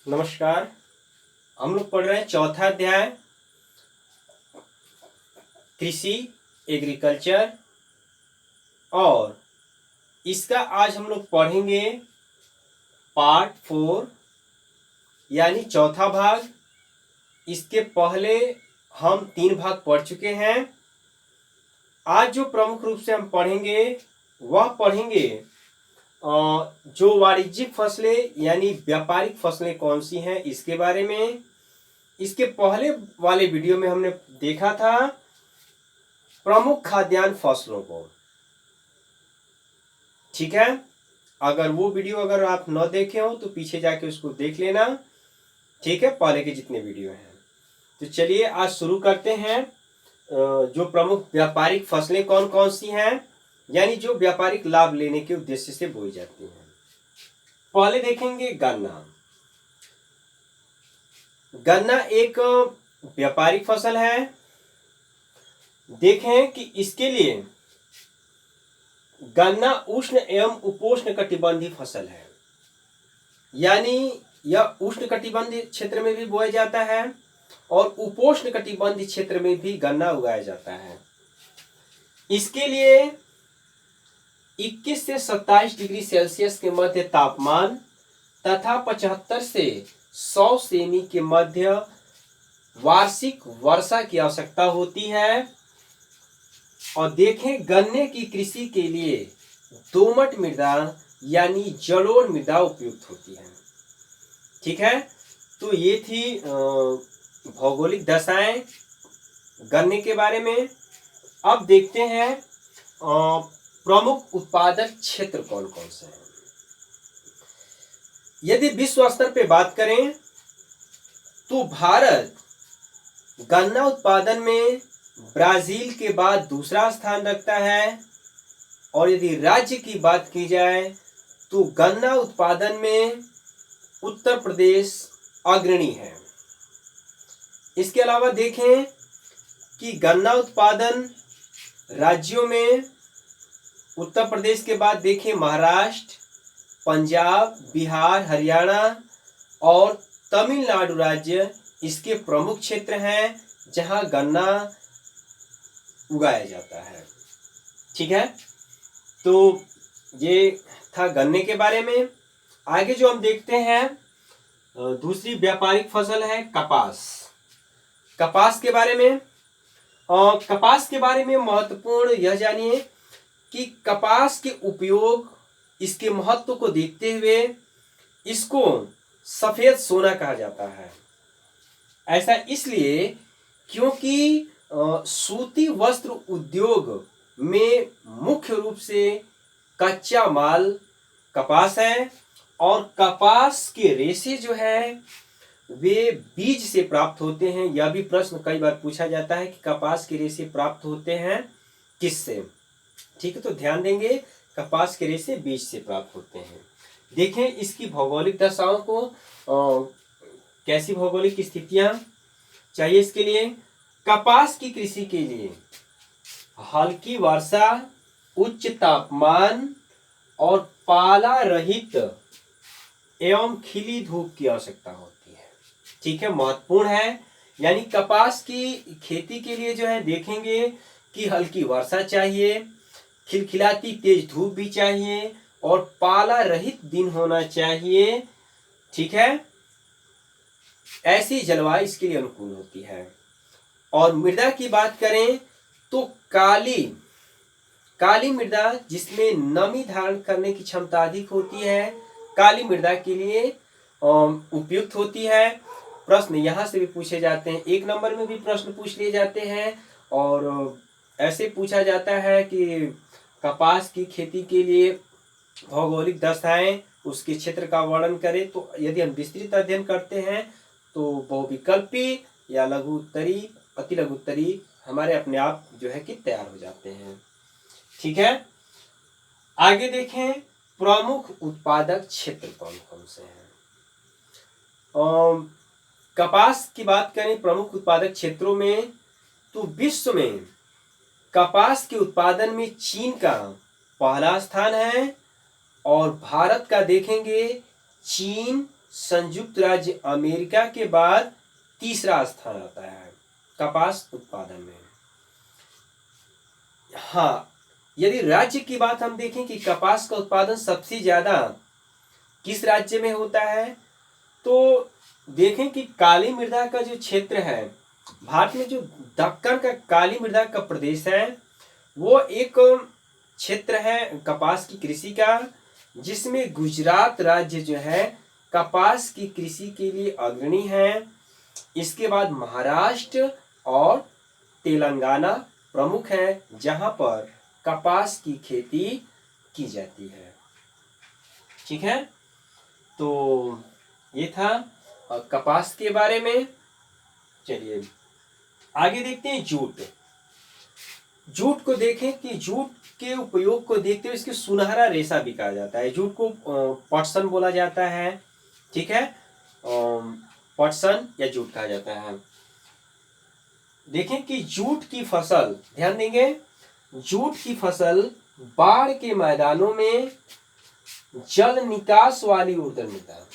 नमस्कार। हम लोग पढ़ रहे हैं चौथा अध्याय कृषि एग्रीकल्चर और इसका आज हम लोग पढ़ेंगे पार्ट 4 यानी चौथा भाग। इसके पहले हम 3 भाग पढ़ चुके हैं। आज जो प्रमुख रूप से हम पढ़ेंगे वह पढ़ेंगे जो वाणिज्यिक फसलें यानी व्यापारिक फसलें कौन सी हैं इसके बारे में। इसके पहले वाले वीडियो में हमने देखा था प्रमुख खाद्यान्न फसलों को। ठीक है, अगर वो वीडियो अगर आप न देखे हो तो पीछे जाके उसको देख लेना। ठीक है, पहले के जितने वीडियो हैं। तो चलिए आज शुरू करते हैं। जो प्रमुख व्यापारिक फसलें कौन कौन सी हैं यानी जो व्यापारिक लाभ लेने के उद्देश्य से बोई जाती हैं। पहले देखेंगे गन्ना। गन्ना एक व्यापारिक फसल है। देखें कि इसके लिए गन्ना उष्ण एवं उपोष्ण कटिबंधीय फसल है, यानी यह उष्ण कटिबंधीय क्षेत्र में भी बोया जाता है और उपोष्ण कटिबंधीय क्षेत्र में भी गन्ना उगाया जाता है। इसके लिए 21 से 27 डिग्री सेल्सियस के मध्य तापमान तथा 75 से 100 सेमी के मध्य वार्षिक वर्षा की आवश्यकता होती है। और देखें गन्ने की कृषि के लिए दोमट मृदा यानी जलोढ़ मृदा उपयुक्त होती है। ठीक है, तो ये थी भौगोलिक दशाएं गन्ने के बारे में। अब देखते हैं प्रमुख उत्पादक क्षेत्र कौन कौन से हैं। यदि विश्व स्तर पे बात करें तो भारत गन्ना उत्पादन में ब्राजील के बाद दूसरा स्थान रखता है। और यदि राज्य की बात की जाए तो गन्ना उत्पादन में उत्तर प्रदेश अग्रणी है। इसके अलावा देखें कि गन्ना उत्पादन राज्यों में उत्तर प्रदेश के बाद देखें महाराष्ट्र, पंजाब, बिहार, हरियाणा और तमिलनाडु राज्य इसके प्रमुख क्षेत्र हैं जहां गन्ना उगाया जाता है। ठीक है, तो ये था गन्ने के बारे में। आगे जो हम देखते हैं दूसरी व्यापारिक फसल है कपास। कपास के बारे में कपास के बारे में महत्वपूर्ण यह जानिए कि कपास के उपयोग इसके महत्व को देखते हुए इसको सफेद सोना कहा जाता है। ऐसा इसलिए क्योंकि सूती वस्त्र उद्योग में मुख्य रूप से कच्चा माल कपास है और कपास के रेशे जो है वे बीज से प्राप्त होते हैं। यह भी प्रश्न कई बार पूछा जाता है कि कपास के रेशे प्राप्त होते हैं किससे। ठीक है, तो ध्यान देंगे कपास के रेशे बीज से प्राप्त होते हैं। देखें इसकी भौगोलिक दशाओं को, कैसी भौगोलिक स्थितियां चाहिए इसके लिए। कपास की कृषि के लिए हल्की वर्षा, उच्च तापमान और पाला रहित एवं खिली धूप की आवश्यकता होती है। ठीक है, महत्वपूर्ण है। यानी कपास की खेती के लिए जो है देखेंगे कि हल्की वर्षा चाहिए, खिलखिलाती तेज धूप भी चाहिए और पाला रहित दिन होना चाहिए। ठीक है, ऐसी जलवायु इसके लिए अनुकूल होती है। और मृदा की बात करें तो काली मृदा जिसमें नमी धारण करने की क्षमता अधिक होती है, काली मृदा के लिए उपयुक्त होती है। प्रश्न यहाँ से भी पूछे जाते हैं, 1 नंबर में भी प्रश्न पूछ लिए जाते हैं और ऐसे पूछा जाता है कि कपास की खेती के लिए भौगोलिक दशाएं उसके क्षेत्र का वर्णन करें। तो यदि हम विस्तृत अध्ययन करते हैं तो बहुविकल्पी या लघु उत्तरी, अति लघु उत्तरी हमारे अपने आप जो है कि तैयार हो जाते हैं। ठीक है, आगे देखें प्रमुख उत्पादक क्षेत्र कौन कौन से हैं। कपास की बात करें प्रमुख उत्पादक क्षेत्रों में तो विश्व में कपास के उत्पादन में चीन का पहला स्थान है और भारत का देखेंगे चीन, संयुक्त राज्य अमेरिका के बाद तीसरा स्थान आता है कपास उत्पादन में। हाँ, यदि राज्य की बात हम देखें कि कपास का उत्पादन सबसे ज्यादा किस राज्य में होता है, तो देखें कि काली मृदा का जो क्षेत्र है, भारत में जो दक्कन का काली मृदा का प्रदेश है, वो एक क्षेत्र है कपास की कृषि का, जिसमें गुजरात राज्य जो है कपास की कृषि के लिए अग्रणी है। इसके बाद महाराष्ट्र और तेलंगाना प्रमुख है, जहां पर कपास की खेती की जाती है। ठीक है, तो ये था कपास के बारे में। चलिए आगे देखते हैं जूट। जूट को देखें कि जूट के उपयोग को देखते हुए इसके सुनहरा रेशा भी कहा जाता है। जूट को पटसन बोला जाता है। ठीक है, पटसन या जूट कहा जाता है। देखें कि जूट की फसल, ध्यान देंगे, जूट की फसल बाढ़ के मैदानों में जल निकास वाली उर्वर मृदा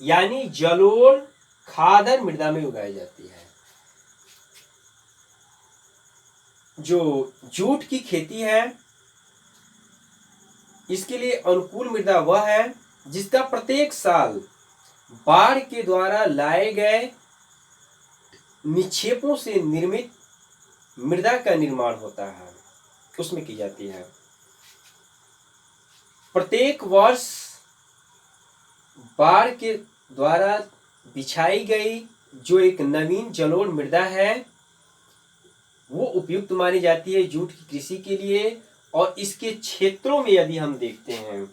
यानी जलोढ़ खादर मृदा में उगाई जाती है। जो जूट की खेती है, इसके लिए अनुकूल मृदा वह है जिसका प्रत्येक साल बाढ़ के द्वारा लाए गए निक्षेपों से निर्मित मृदा का निर्माण होता है, उसमें की जाती है। प्रत्येक वर्ष बाढ़ के द्वारा बिछाई गई जो एक नवीन जलोढ़ मृदा है, वो उपयुक्त मानी जाती है जूट की कृषि के लिए। और इसके क्षेत्रों में यदि हम देखते हैं,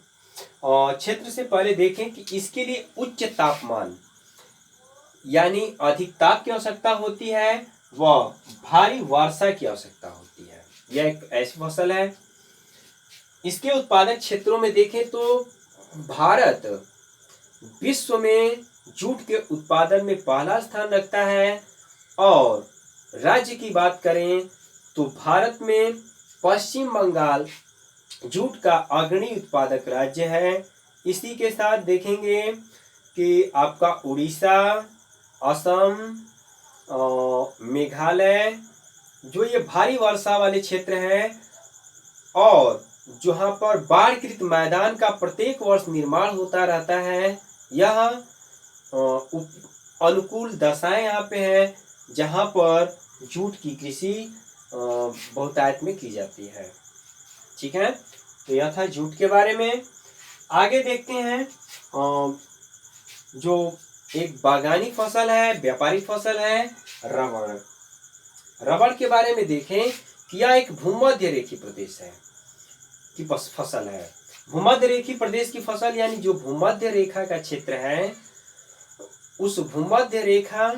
और क्षेत्र से पहले देखें कि इसके लिए उच्च तापमान यानी अधिक ताप की आवश्यकता होती है, व भारी वर्षा की आवश्यकता होती है। यह एक ऐसी फसल है। इसके उत्पादक क्षेत्रों में देखें तो भारत विश्व में जूट के उत्पादन में पहला स्थान रखता है। और राज्य की बात करें तो भारत में पश्चिम बंगाल जूट का अग्रणी उत्पादक राज्य है। इसी के साथ देखेंगे कि आपका उड़ीसा, असम, मेघालय, जो ये भारी वर्षा वाले क्षेत्र हैं और जहां पर बाढ़कृत मैदान का प्रत्येक वर्ष निर्माण होता रहता है, यह अनुकूल दशाएं यहाँ पे है जहां पर जूट की कृषि बहुतायत में की जाती है। ठीक है, तो यह था जूट के बारे में। आगे देखते हैं जो एक बागानी फसल है, व्यापारी फसल है, रबड़। रबड़ के बारे में देखें कि यह एक भूमध्य रेखीय प्रदेश है की फसल है। भूमध्य रेखीय प्रदेश की फसल यानी जो भूमध्य रेखा का क्षेत्र है, उस भूमध्य रेखा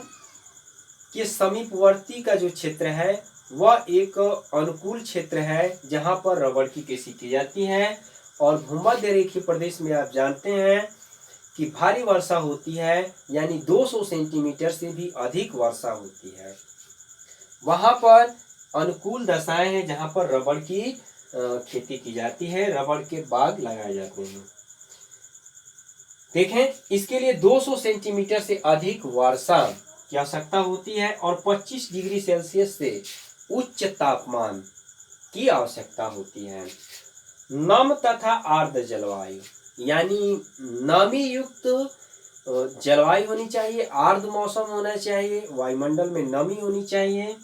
के समीपवर्ती का जो क्षेत्र है वह एक अनुकूल क्षेत्र है जहां पर रबड़ की कृषि की जाती है। और भूमध्य रेखीय प्रदेश में आप जानते हैं कि भारी वर्षा होती है, यानी 200 सेंटीमीटर से भी अधिक वर्षा होती है। वहां पर अनुकूल दशाएं हैं जहां पर रबड़ की खेती की जाती है, रबड़ के बाग लगाए जाते हैं। देखें, इसके लिए 200 सेंटीमीटर से अधिक वर्षा की आवश्यकता होती है और 25 डिग्री सेल्सियस से उच्च तापमान की आवश्यकता होती है। नम तथा आर्द्र जलवायु यानी नमी युक्त जलवायु होनी चाहिए, आर्द्र मौसम होना चाहिए, वायुमंडल में नमी होनी चाहिए।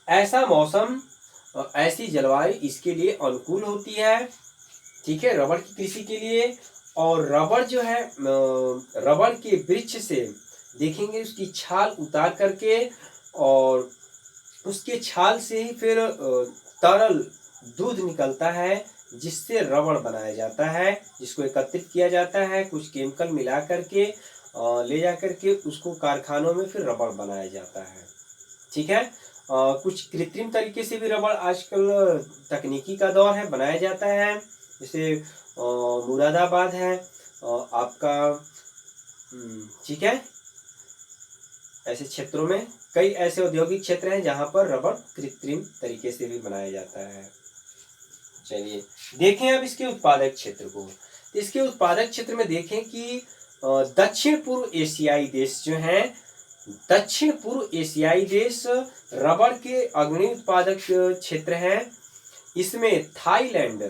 ऐसा मौसम, ऐसी जलवायु इसके लिए अनुकूल होती है। ठीक है, रबड़ की कृषि के लिए। और रबड़ जो है, रबड़ के वृक्ष से देखेंगे उसकी छाल उतार करके और उसके छाल से ही फिर तरल दूध निकलता है जिससे रबड़ बनाया जाता है, जिसको एकत्रित किया जाता है, कुछ केमिकल मिला करके ले जा करके उसको कारखानों में फिर रबड़ बनाया जाता है। ठीक है, कुछ कृत्रिम तरीके से भी रबड़ आजकल तकनीकी का दौर है, बनाया जाता है। जैसे मुरादाबाद है आपका, ठीक है, ऐसे क्षेत्रों में कई ऐसे औद्योगिक क्षेत्र हैं जहां पर रबड़ कृत्रिम तरीके से भी बनाया जाता है। चलिए देखें अब इसके उत्पादक क्षेत्र को। इसके उत्पादक क्षेत्र में देखें कि दक्षिण पूर्व एशियाई देश जो हैं, दक्षिण पूर्व एशियाई देश रबड़ के अग्रणी उत्पादक क्षेत्र हैं। इसमें थाईलैंड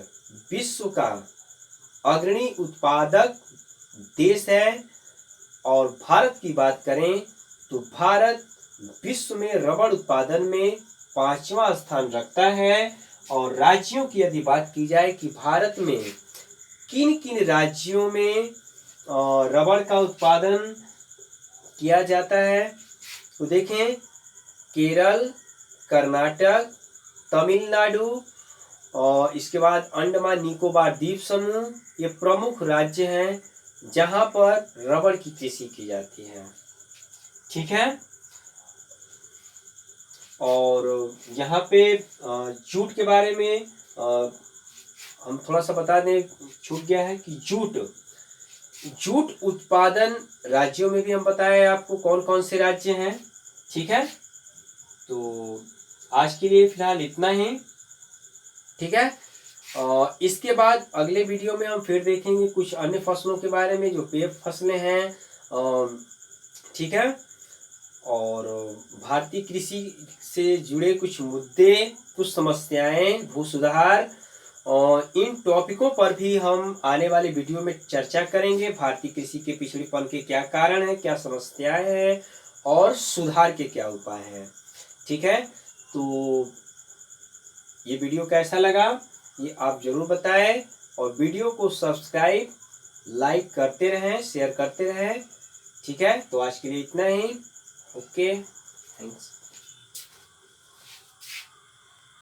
विश्व का अग्रणी उत्पादक देश है। और भारत की बात करें तो भारत विश्व में रबड़ उत्पादन में 5वां स्थान रखता है। और राज्यों की यदि बात की जाए कि भारत में किन किन राज्यों में रबड़ का उत्पादन किया जाता है, तो देखें केरल, कर्नाटक, तमिलनाडु और इसके बाद अंडमान निकोबार द्वीप समूह, ये प्रमुख राज्य हैं जहां पर रबड़ की कृषि की जाती है। ठीक है। और यहाँ पे जूट के बारे में हम थोड़ा सा बता दें, छूट गया है कि जूट उत्पादन राज्यों में भी हम बताए आपको कौन कौन से राज्य हैं। ठीक है, तो आज के लिए फिलहाल इतना ही। ठीक है, इसके बाद अगले वीडियो में हम फिर देखेंगे कुछ अन्य फसलों के बारे में जो पेय फसलें हैं। ठीक है, और भारतीय कृषि से जुड़े कुछ मुद्दे, कुछ समस्याएं, भू सुधार, और इन टॉपिकों पर भी हम आने वाले वीडियो में चर्चा करेंगे। भारतीय कृषि के पिछड़ेपन के क्या कारण हैं, क्या समस्याएं हैं और सुधार के क्या उपाय हैं। ठीक है, तो ये वीडियो कैसा लगा ये आप जरूर बताएं और वीडियो को सब्सक्राइब, लाइक करते रहें, शेयर करते रहें। ठीक है, तो आज के लिए इतना ही। Okay, thanks.